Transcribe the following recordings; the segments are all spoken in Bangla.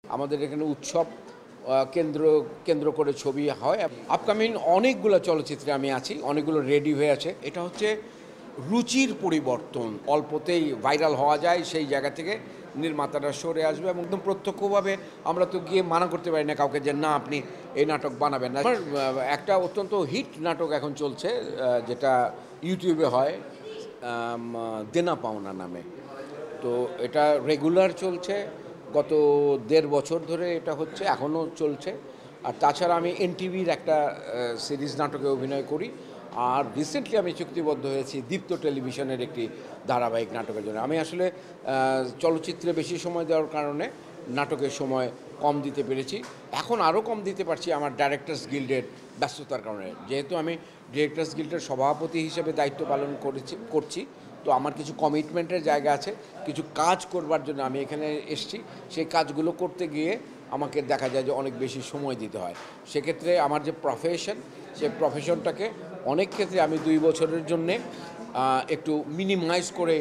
আমাদের এখানে উৎসব কেন্দ্র কেন্দ্র করে ছবি হয়। আপকামিং অনেকগুলো চলচ্চিত্রে আমি আছি, অনেকগুলো রেডি হয়ে আছে। এটা হচ্ছে রুচির পরিবর্তন, অল্পতেই ভাইরাল হওয়া যায় সেই জায়গা থেকে নির্মাতারা সরে আসবে এবং একদম প্রত্যক্ষভাবে আমরা তো গিয়ে মানা করতে পারি না কাউকে যে না আপনি এই নাটক বানাবেন না। আমার একটা অত্যন্ত হিট নাটক এখন চলছে, যেটা ইউটিউবে হয়, দেনা পাওনা নামে। তো এটা রেগুলার চলছে, গত ১.৫ বছর ধরে এটা হচ্ছে, এখনও চলছে। আর তাছাড়া আমি এনটিভির একটা সিরিজ নাটকে অভিনয় করি। আর রিসেন্টলি আমি চুক্তিবদ্ধ হয়েছি দীপ্ত টেলিভিশনের একটি ধারাবাহিক নাটকের জন্য। আমি আসলে চলচ্চিত্রে বেশি সময় দেওয়ার কারণে নাটকের সময় কম দিতে পেরেছি। এখন আরও কম দিতে পারছি আমার ডাইরেক্টর্স গিল্ডের ব্যস্ততার কারণে। যেহেতু আমি ডিরেক্টর্স গিল্ডের সভাপতি হিসেবে দায়িত্ব পালন করছি, তো আমার কিছু কমিটমেন্টের জায়গা আছে, কিছু কাজ করবার জন্য আমি এখানে এসেছি। সেই কাজগুলো করতে গিয়ে আমাকে দেখা যায় যে অনেক বেশি সময় দিতে হয়। সেক্ষেত্রে আমার যে প্রফেশন, সেই প্রফেশনটাকে অনেক ক্ষেত্রে আমি 2 বছরের জন্যে একটু মিনিমাইজ করে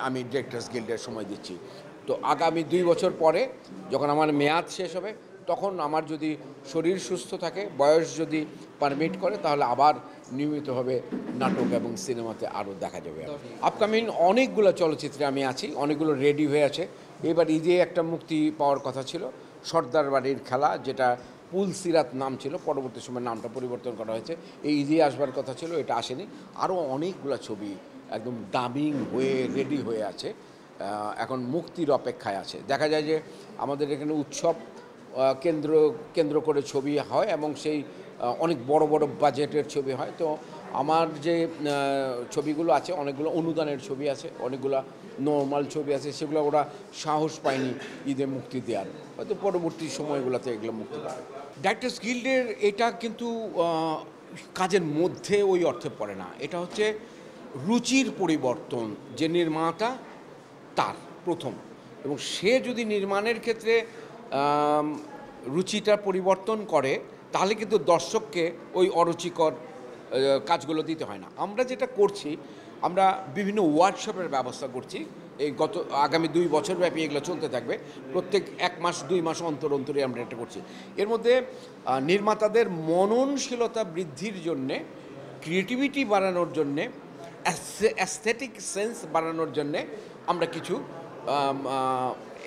আমি ডিরেক্টর্স গিল্ডের সময় দিচ্ছি। তো আগামী 2 বছর পরে যখন আমার মেয়াদ শেষ হবে, তখন আমার যদি শরীর সুস্থ থাকে, বয়স যদি পারমিট করে, তাহলে আবার নিয়মিতভাবে নাটক এবং সিনেমাতে আরও দেখা যাবে। আপকামিং অনেকগুলো চলচ্চিত্রে আমি আছি, অনেকগুলো রেডি হয়ে আছে। এবার ঈদে একটা মুক্তি পাওয়ার কথা ছিল, সর্দার বাড়ির খেলা, যেটা পুলসিরাত নাম ছিল, পরবর্তী সময় নামটা পরিবর্তন করা হয়েছে। এই ঈদে আসবার কথা ছিল, এটা আসেনি। আরও অনেকগুলো ছবি একদম ডাবিং হয়ে রেডি হয়ে আছে, এখন মুক্তির অপেক্ষায় আছে। দেখা যায় যে আমাদের এখানে উৎসব কেন্দ্র কেন্দ্র করে ছবি হয় এবং সেই অনেক বড় বড় বাজেটের ছবি হয়। তো আমার যে ছবিগুলো আছে, অনেকগুলো অনুদানের ছবি আছে, অনেকগুলো নর্মাল ছবি আছে, সেগুলো ওরা সাহস পায়নি ঈদে মুক্তি দেওয়ার, হয়তো পরবর্তী সময়গুলোতে এগুলো মুক্তি পাবে। ডাইরেক্টর্স গিল্ডের এটা কিন্তু কাজের মধ্যে ওই অর্থে পড়ে না। এটা হচ্ছে রুচির পরিবর্তন, যে নির্মাতা তার প্রথম, এবং সে যদি নির্মাণের ক্ষেত্রে রুচিটা পরিবর্তন করে, তাহলে কিন্তু দর্শককে ওই অরুচিকর কাজগুলো দিতে হয় না। আমরা যেটা করছি, আমরা বিভিন্ন ওয়ার্কশপের ব্যবস্থা করছি। এই আগামী 2 বছর ব্যাপী এগুলো চলতে থাকবে। প্রত্যেক 1 মাস 2 মাস অন্তর অন্তরই আমরা এটা করছি। এর মধ্যে নির্মাতাদের মননশীলতা বৃদ্ধির জন্যে, ক্রিয়েটিভিটি বাড়ানোর জন্যে, অ্যাস্থেটিক সেন্স বাড়ানোর জন্যে আমরা কিছু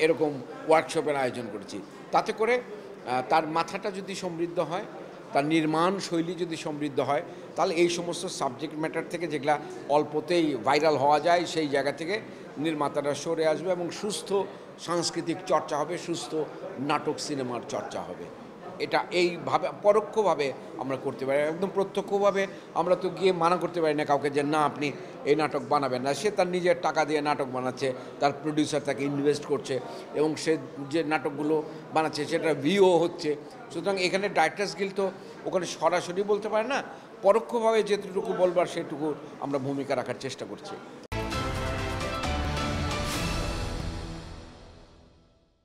এরকম ওয়ার্কশপের আয়োজন করেছি। তাতে করে তার মাথাটা যদি সমৃদ্ধ হয়, তার নির্মাণ শৈলী যদি সমৃদ্ধ হয়, তাহলে এই সমস্ত সাবজেক্ট ম্যাটার থেকে, যেগুলা অল্পতেই ভাইরাল হওয়া যায়, সেই জায়গা থেকে নির্মাতারা সরে আসবে এবং সুস্থ সাংস্কৃতিক চর্চা হবে, সুস্থ নাটক সিনেমার চর্চা হবে। এটা এইভাবে পরোক্ষভাবে আমরা করতে পারি। একদম প্রত্যক্ষভাবে আমরা তো গিয়ে মানা করতে পারি না কাউকে যে না আপনি এই নাটক বানাবেন না। সে তার নিজের টাকা দিয়ে নাটক বানাচ্ছে, তার প্রডিউসার তাকে ইনভেস্ট করছে এবং সে যে নাটকগুলো বানাচ্ছে সেটা ভিউ হচ্ছে। সুতরাং এখানে ডাইরেক্টর্স গিল্ড তো ওখানে সরাসরি বলতে পারে না, পরোক্ষভাবে যেটুকু বলবার সেটুকু আমরা ভূমিকা রাখার চেষ্টা করছি।